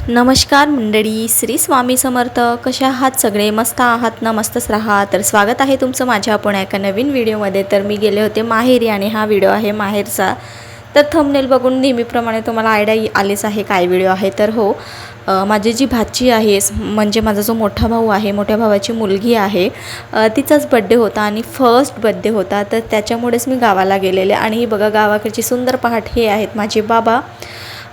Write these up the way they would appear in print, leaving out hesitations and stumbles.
नमस्कार मंडळी, श्री स्वामी समर्थ. कशा आहात सगळे? मस्त आहात ना? मस्तच राहा. तर स्वागत आहे तुमचं माझ्या पुन्हा एका नवीन व्हिडिओमध्ये. तर मी गेले होते माहेरी आणि हा व्हिडिओ आहे माहेरचा. तर थंबनेल बघून नेहमीप्रमाणे तुम्हाला आयडिया आलीच आहे काय व्हिडिओ आहे. तर हो, माझी जी भाची आहे म्हणजे माझा जो मोठा भाऊ आहे, मोठ्या भावाची मुलगी आहे, तिचाच बड्डे होता आणि फर्स्ट बड्डे होता. तर त्याच्यामुळेच मी गावाला गेलेले. आणि ही बघा गावाकडची सुंदर पहाट हे आहेत माझे बाबा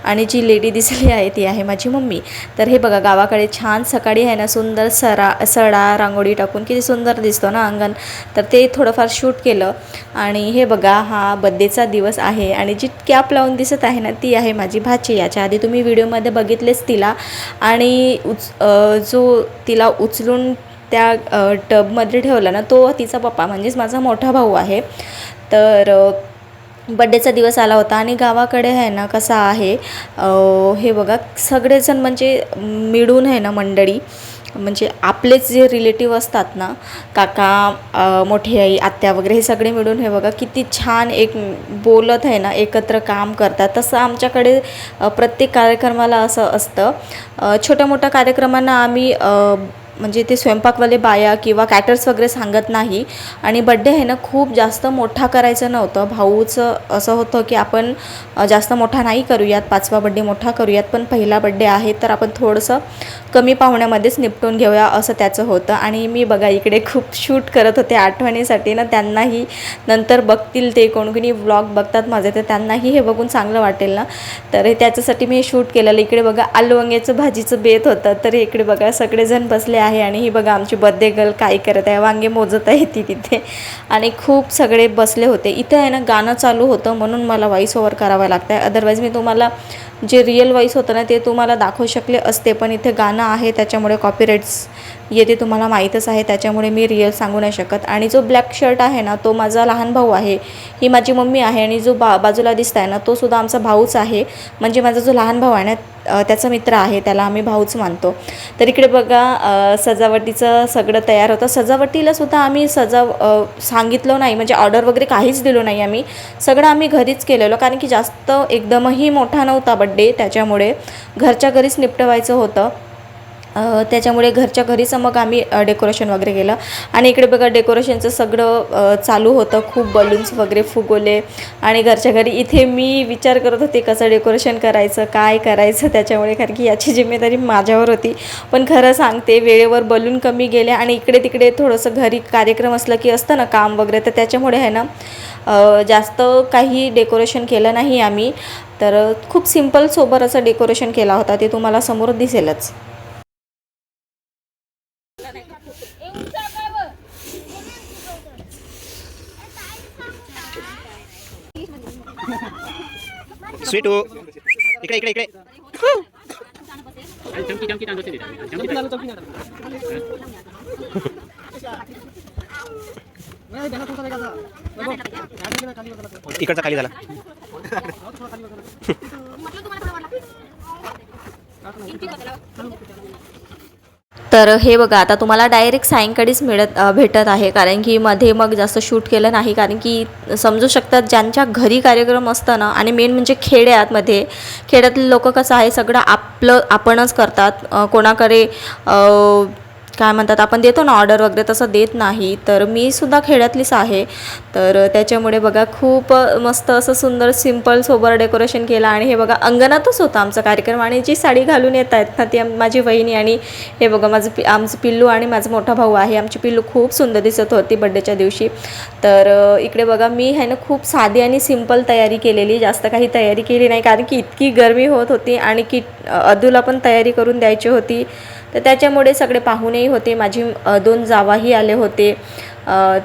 आणि जी लेडी दिसली आहे ती आहे माझी मम्मी. तर हे बघा गावाकडे छान सकाळी आहे ना सुंदर सडा रांगोळी टाकून किती सुंदर दिसतो ना अंगण. तर ते थोडंफार शूट केलं. आणि हे बघा हा बड्डेचा दिवस आहे आणि जी कॅप लावून दिसत आहे ना ती आहे माझी भाची. याच्या आधी तुम्ही व्हिडिओमध्ये बघितलेच तिला. आणि जो तिला उचलून त्या टबमध्ये ठेवला ना तो तिचा पप्पा म्हणजेच माझा मोठा भाऊ आहे. तर बड्डेचा दिवस आला होता आणि गावाकडे आहे ना कसा आहे, हे बघा सगळेजण म्हणजे मिळून आहे ना मंडळी, म्हणजे आपलेच जे रिलेटिव्ह असतात ना, काका, मोठी आई, आत्या वगैरे, हे सगळे मिळून हे बघा किती छान एक बोलत आहे ना एकत्र काम करतात. तसं आमच्याकडे प्रत्येक कार्यक्रमाला असं असतं. छोट्या मोठ्या कार्यक्रमांना आम्ही म्हणजे ते स्वयंपाकवाले बाया किंवा कॅटर्स वगैरे सांगत नाही. आणि बड्डे आहे ना खूप जास्त मोठा करायचं नव्हतं. भाऊचं असं होतं की आपण जास्त मोठा नाही करूयात, 5वा बड्डे मोठा करूयात, पण पहिला बड्डे आहे तर आपण थोडंसं कमी पाहुण्यामध्येच निपटून घेऊया असं त्याचं होतं. आणि मी बघा इकडे खूप शूट करत होते आठवणीसाठी ना. त्यांनाही नंतर बघतील ते, कोणी व्लॉग बघतात माझे तर त्यांनाही हे बघून चांगलं वाटेल ना. तर त्याच्यासाठी मी शूट केलेलं. इकडे बघा आलू वांग्याचं भाजीचं बेत होतं. तर इकडे बघा सगळेजण बसले आहे आणि ही बघा आमची बर्थडे गर्ल काय करत आहे, वांगे मोजत आहे ती तिथे. आणि खूप सगळे बसले होते. इथे आहे ना गाणं चालू होतं म्हणून मला व्हॉइस ओव्हर करावं लागतं आहे. अदरवाईज मी तुम्हाला जे रिअल व्हॉइस होतं ना ते तुम्हाला दाखवू शकले असते, पण इथे गाणं आहे त्याच्यामुळे कॉपीराइट्स येते तुम्हाला माहीतच आहे, त्याच्यामुळे मी रिअल सांगू नाही शकत. आणि जो ब्लॅक शर्ट आहे ना तो माझा लहान भाऊ आहे, ही माझी मम्मी आहे. आणि जो बाजूला दिसत आहे ना तो सुद्धा आमचा भाऊच आहे, म्हणजे माझा जो लहान भाऊ आहे ना त्याचा मित्र आहे, त्याला आम्ही भाऊच मानतो. तर इकडे बघा सजावटीचं सगळं तयार होतं. सजावटीलासुद्धा आम्ही सांगितलं नाही, म्हणजे ऑर्डर वगैरे काहीच दिलो नाही आम्ही. सगळं आम्ही घरीच केलेलं, कारण की जास्त एकदमही मोठा नव्हता बड्डे, त्याच्यामुळे घरच्या घरीच निपटवायचं होतं. त्याच्यामुळे घरच्या घरीच मग आम्ही डेकोरेशन वगैरे केलं. आणि इकडे बघा डेकोरेशनचं सगळं चालू होतं, खूप बलून्स वगैरे फुगवले. आणि घरच्या घरी इथे मी विचार करत होते कसं डेकोरेशन करायचं, काय करायचं, त्याच्यामुळे कारण की याची जिम्मेदारी माझ्यावर होती. पण खरं सांगते वेळेवर बलून कमी गेले आणि इकडे तिकडे थोडंसं घरी कार्यक्रम असलं की असतं ना काम वगैरे, तर त्याच्यामुळे आहे ना जास्त काही डेकोरेशन केलं नाही आम्ही. तर खूप सिम्पल सोबर असं डेकोरेशन केला होता, ते तुम्हाला समोर दिसेलच. स्वीट हो इकडे इकडे इकडे इकडचा खाली झाला. तर हे बघा आता तुम्हाला डायरेक्ट सायंकाळीच भेटत आहे, कारण की मध्ये मग जास्त शूट केलं नाही, कारण की समजू शकतात ज्यांच्या घरी कार्यक्रम असतं ना. आणि मेन म्हणजे खेड्यातले लोक कसं आहे सगळं आपलं आपणच करतात. कोणाकडे काय म्हणतात आपण देतो ना ऑर्डर वगैरे, तसं देत नाही. तर मी सुद्धा खेड्यातलीच आहे, तर त्याच्यामुळे बघा खूप मस्त असं सुंदर सिम्पल सोबर डेकोरेशन केलं. आणि हे बघा अंगणातच होता आमचा कार्यक्रम. आणि जी साडी घालून येत आहेत ना ती माझी वहिनी. आणि हे बघा आमचं पिल्लू आणि माझा मोठा भाऊ आहे. आमची पिल्लू खूप सुंदर दिसत होती बड्डेच्या दिवशी. तर इकडे बघा मी आहे ना खूप साधी आणि सिम्पल तयारी केलेली, जास्त काही तयारी केली नाही, कारण की इतकी गरमी होत होती आणि की अदूला पण तयारी करून द्यायची होती. तर त्याच्यामुळे सगळे पाहुणेही होते, माझी 2 जावाही आले होते.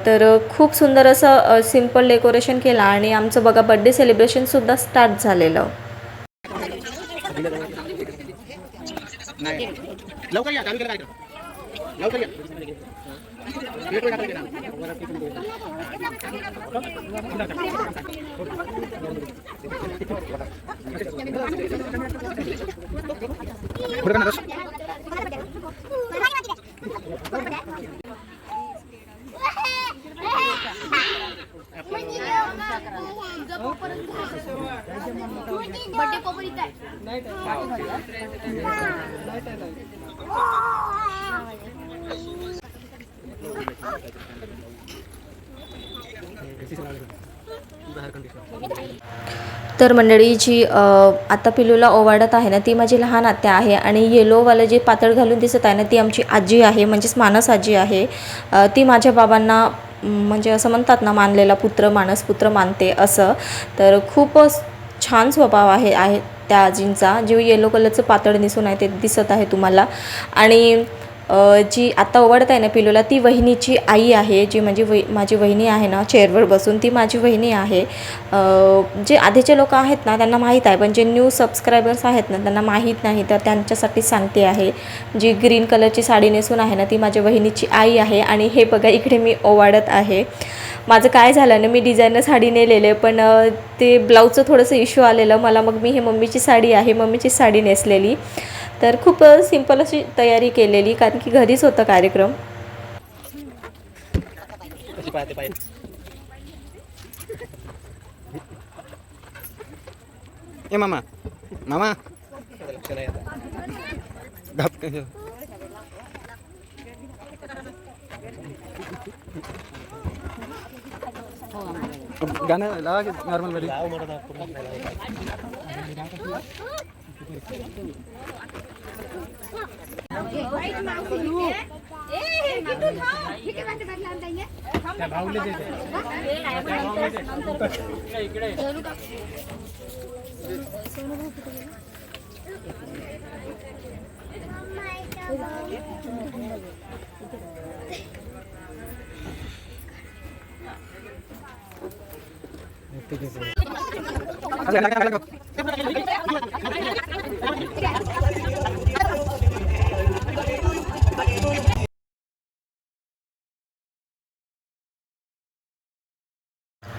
तर खूप सुंदर असं सिम्पल डेकोरेशन केलं आणि आमचं बघा बड्डे सेलिब्रेशनसुद्धा स्टार्ट झालेलं. बर्थडे पॉपर इथं आहे. तर मंडळी जी आता पिलूला ओवाळत आहे ना ती माझी लहान आत्या आहे आणि येलोवालं जे पातळ घालून दिसत आहे ना ती आमची आजी आहे, म्हणजेच मानस आजी आहे. ती माझ्या बाबांना म्हणजे असं म्हणतात ना मानलेला पुत्र मानस पुत्र मानते असं. तर खूपच छान स्वभाव आहे त्या आजींचा. जे येलो कलरचं पातळ दिसून आहे ते दिसत आहे तुम्हाला. आणि जी आत्ता ओवाळत आहे ना पिलूला ती वहिनीची आई आहे. जी म्हणजे माझी वहिनी आहे ना चेअरवर बसून ती माझी वहिनी आहे. जे आधीचे लोक आहेत ना त्यांना माहीत आहे, पण जे न्यू सबस्क्रायबर्स आहेत ना त्यांना माहीत नाही, तर त्यांच्यासाठी सांगते आहे. जी ग्रीन कलरची साडी नेसून आहे ना ती माझ्या वहिनीची आई आहे. आणि हे बघा इकडे मी ओवाळत आहे. माझं काय झालं ना मी डिझायनर साडी नेलेले, पण ते ब्लाऊजचं थोडंसं इश्यू आलेलं मला. मग मी हे मम्मीची साडी आहे, मम्मीची साडी नेसलेली. तर खूप सिंपल अशी तयारी केलेली, कारण की घरीच होता कार्यक्रम. ए मामा मामा गाणं लावा की नॉर्मल मध्ये.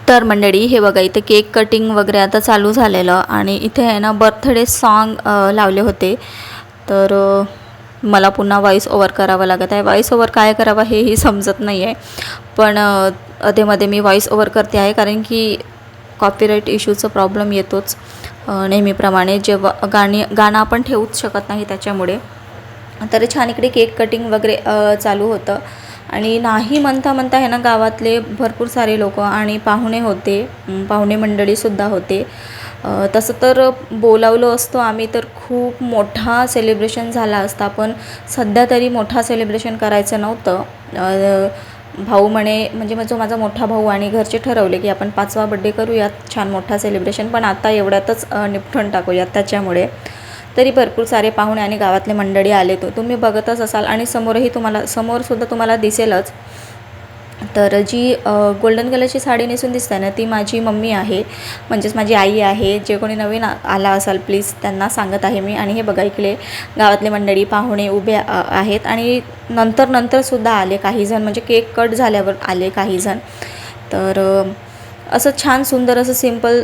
तर मंडळी हे बघा इथे केक कटिंग वगैरे आता चालू झालेलं आणि इथे आहे ना बर्थडे सॉन्ग लावले होते. तर मला पुन्हा व्हॉईस ओव्हर करावं लागत आहे. व्हॉईस ओव्हर काय करावं हेही समजत नाही आहे, पण अधेमध्ये मी व्हॉईस ओव्हर करते आहे, कारण की कॉपीराईट इश्यूचा प्रॉब्लेम येतोच नेहमीप्रमाणे. जेव्हा गाणं आपण ठेवूच शकत नाही त्याच्यामुळे. तर छान इकडे केक कटिंग वगैरे चालू होतं. आणि नाही म्हणता म्हणता आहे ना गावातले भरपूर सारे लोक आणि पाहुणे होते, पाहुणे मंडळीसुद्धा होते. तसं तर बोलावलं असतो आम्ही तर खूप मोठा सेलिब्रेशन झाला असता, पण सध्या तरी मोठा सेलिब्रेशन करायचं नव्हतं. भाऊ म्हणजे माझा मोठा भाऊ आणि घरचे ठरवले की आपण 5वा बड्डे करूयात छान मोठा सेलिब्रेशन, पण आता एवढ्यातच निपटून टाकूयात. त्याच्यामुळे तरी भरपूर सारे पाहुणे आणि गावातले मंडळी आले. तुम्ही बघतच असाल आणि समोरसुद्धा तुम्हाला दिसेलच. तर जी गोल्डन कलरची साडी नेसून दिसते ना ती माझी मम्मी आहे, म्हणजेच माझी आई आहे. जे कोणी नवीन आला असाल प्लीज त्यांना सांगत आहे मी. आणि हे बघा इकडे गावातले मंडळी पाहुणे उभे आहेत आणि नंतरसुद्धा आले काहीजण, म्हणजे केक कट झाल्यावर आले काहीजण. तर असं छान सुंदर असं सिम्पल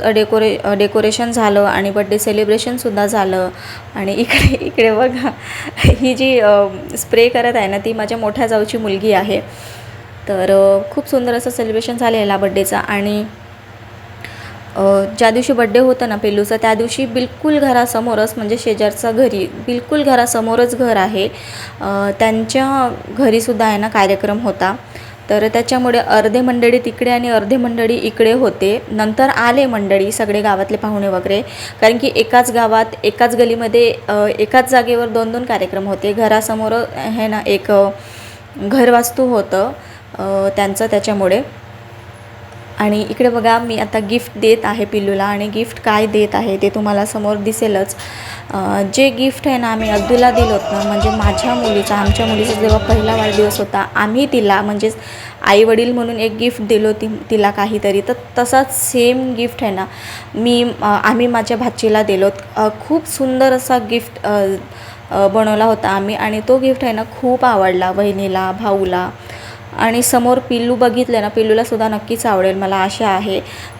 डेकोरेशन झालं आणि बड्डे सेलिब्रेशनसुद्धा झालं. आणि इकडे बघा ही जी स्प्रे करत आहे ना ती माझ्या मोठ्या जाऊची मुलगी आहे. तर खूप सुंदर असं सेलिब्रेशन झालेला बड्डेचा. आणि ज्या दिवशी बड्डे होता ना पेलूचा त्या दिवशी बिलकुल घरासमोरच, म्हणजे शेजारचा घरी बिलकुल घरासमोरच घर आहे, त्यांच्या घरीसुद्धा आहे ना कार्यक्रम होता. तर त्याच्यामुळे अर्धे मंडळी तिकडे आणि अर्धे मंडळी इकडे होते. नंतर आले मंडळी सगळे गावातले पाहुणे वगैरे, कारण की एकाच गावात एकाच गलीमध्ये एकाच जागेवर 2-2 कार्यक्रम होते. घरासमोर आहे ना एक घरवास्तू होतं त्यांचं, त्याच्यामुळे. आणि इकडे बघा मी आता गिफ्ट देत आहे पिल्लूला, आणि गिफ्ट काय देत आहे ते तुम्हाला समोर दिसेलच. जे गिफ्ट आहे ना आम्ही अब्दूला दिलं होतं, म्हणजे आमच्या मुलीचा जेव्हा पहिला वाढदिवस होता आम्ही तिला, म्हणजेच आईवडील म्हणून एक गिफ्ट दिलं तिला काहीतरी, तर तसाच सेम गिफ्ट आहे ना आम्ही माझ्या भाचीला दिलो. खूप सुंदर असा गिफ्ट बनवला होता आम्ही, आणि तो गिफ्ट आहे ना खूप आवडला वहिनीला, भाऊला. आणि समोर पिल्लू बघितलं ना पिल्लूलासुद्धा नक्कीच आवडेल मला आशा आहे.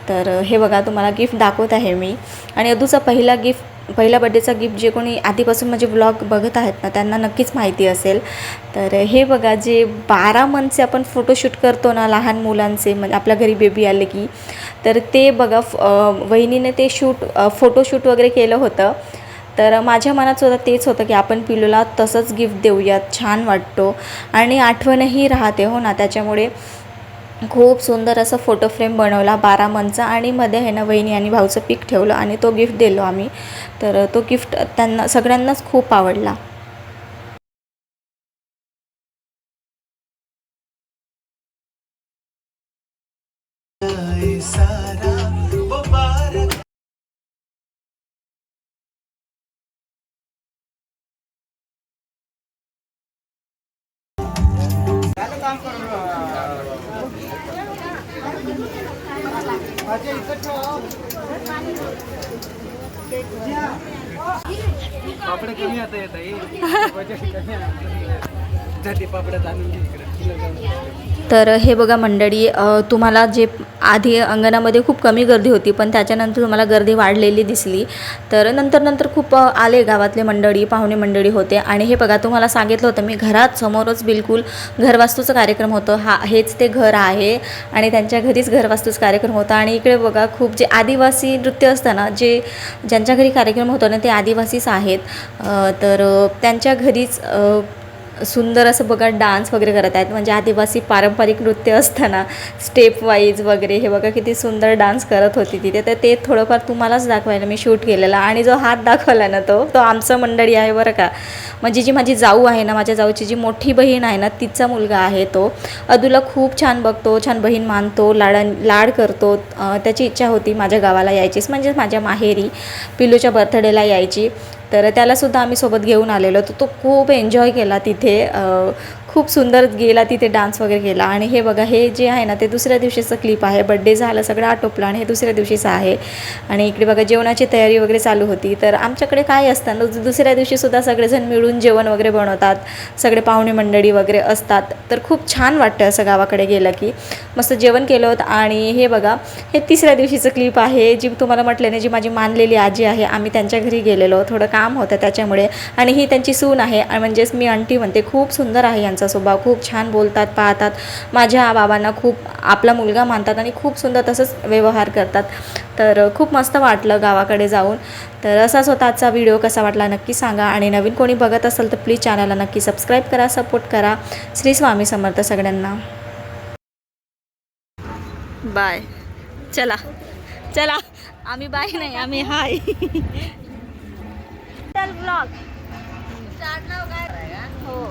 तर हे बघा तुम्हाला गिफ्ट दाखवत आहे मी. आणि अदूचा पहिला बड्डेचा गिफ्ट जे कोणी आधीपासून माझे व्लॉग बघत आहेत ना त्यांना नक्कीच माहिती असेल. तर हे बघा जे 12 मंथचे आपण फोटोशूट करतो ना लहान मुलांचे, म्हणजे आपल्या घरी बेबी आले की, तर ते बघा वहिनीने ते फोटोशूट वगैरे केलं होतं. तर माझ्या मनात सुद्धा तेच होतं की आपण पिलूला तसंच गिफ्ट देऊयात, छान वाटतो आणि आठवणही राहते हो ना. त्याच्यामुळे खूप सुंदर असं फोटो फ्रेम बनवला 12 मनचा आणि मध्ये आहे ना वहिनी आणि भाऊचं पिक ठेवलं आणि तो गिफ्ट दिलो आम्ही. तर तो गिफ्ट त्यांना सगळ्यांनाच खूप आवडला. पापड कमी आता येत आहे जाते पापड्यात आणून घे इकडे. तर हे बघा मंडळी, तुम्हाला जे आधी अंगणामध्ये खूप कमी गर्दी होती पण त्याच्यानंतर तुम्हाला गर्दी वाढलेली दिसली. तर नंतर खूप आले गावातले मंडळी, पाहुणे मंडळी होते. आणि हे बघा तुम्हाला सांगितलं होतं मी, घरात समोरच बिलकुल घरवास्तूचं कार्यक्रम होतं. हेच ते घर आहे आणि त्यांच्या घरीच घरवास्तूचा कार्यक्रम होता. आणि इकडे बघा खूप जे आदिवासी नृत्य असतं ना, ज्यांच्या घरी कार्यक्रम होतो ना ते आदिवासीच आहेत. तर त्यांच्या घरीच सुंदर असं बघा डान्स वगैरे करत आहेत. म्हणजे आदिवासी पारंपरिक नृत्य असताना स्टेप वाईज वगैरे हे बघा किती सुंदर डान्स करत होती तिथे. तर ते थोडंफार तुम्हालाच दाखवायला मी शूट केलेला. आणि जो हात दाखवला ना तो आमचं मंडळी आहे बरं का. म्हणजे जी माझी जाऊ आहे ना, माझ्या जाऊची जी मोठी बहीण आहे ना तिचा मुलगा आहे तो. अदूला खूप छान बघतो, छान बहीण मानतो, लाड करतो. त्याची इच्छा होती माझ्या गावाला यायचीच, म्हणजे माझ्या माहेरी पिलूच्या बर्थडेला यायची. तर त्यालासुद्धा आम्ही सोबत घेऊन आलेलो. तर तो खूप एन्जॉय केला तिथे, खूप सुंदर गेला तिथे, डान्स वगैरे केला. आणि हे बघा हे जे आहे ना ते दुसऱ्या दिवशीचं क्लिप आहे. बड्डे झालं, सगळं आटोपलं आणि हे दुसऱ्या दिवशीचं आहे. आणि इकडे बघा जेवणाची तयारी वगैरे चालू होती. तर आमच्याकडे काय असतं ना, दुसऱ्या दिवशीसुद्धा सगळेजण मिळून जेवण वगैरे बनवतात, सगळे पाहुणे मंडळी वगैरे असतात. तर खूप छान वाटतं असं गावाकडे गेलं की. मस्त जेवण केलं होतं. आणि हे बघा हे तिसऱ्या दिवशीचं क्लिप आहे, जी तुम्हाला म्हटलं ना, जी माझी मानलेली आजी आहे, आम्ही त्यांच्या घरी गेलेलो, थोडं काम होतं त्याच्यामुळे. आणि ही त्यांची सून आहे, म्हणजेच मी आंटी म्हणते. खूप सुंदर आहे यांचा स्वभाव, खूप छान बोलतात, पाहतात. माझ्या बाबांना खूप आपला मुलगा मानतात आणि खूप सुंदर तसंच व्यवहार करतात. तर खूप मस्त वाटलं गावाकडे जाऊन. तर असाच होता आजचा व्हिडिओ. कसा वाटला नक्की सांगा. आणि नवीन कोणी बघत असेल तर प्लीज चॅनलला नक्की सबस्क्राईब करा, सपोर्ट करा. श्री स्वामी समर्थ सगळ्यांना. बाय. चला चला, आम्ही बाय नाही, आम्ही हाय. ब्लॉग हो.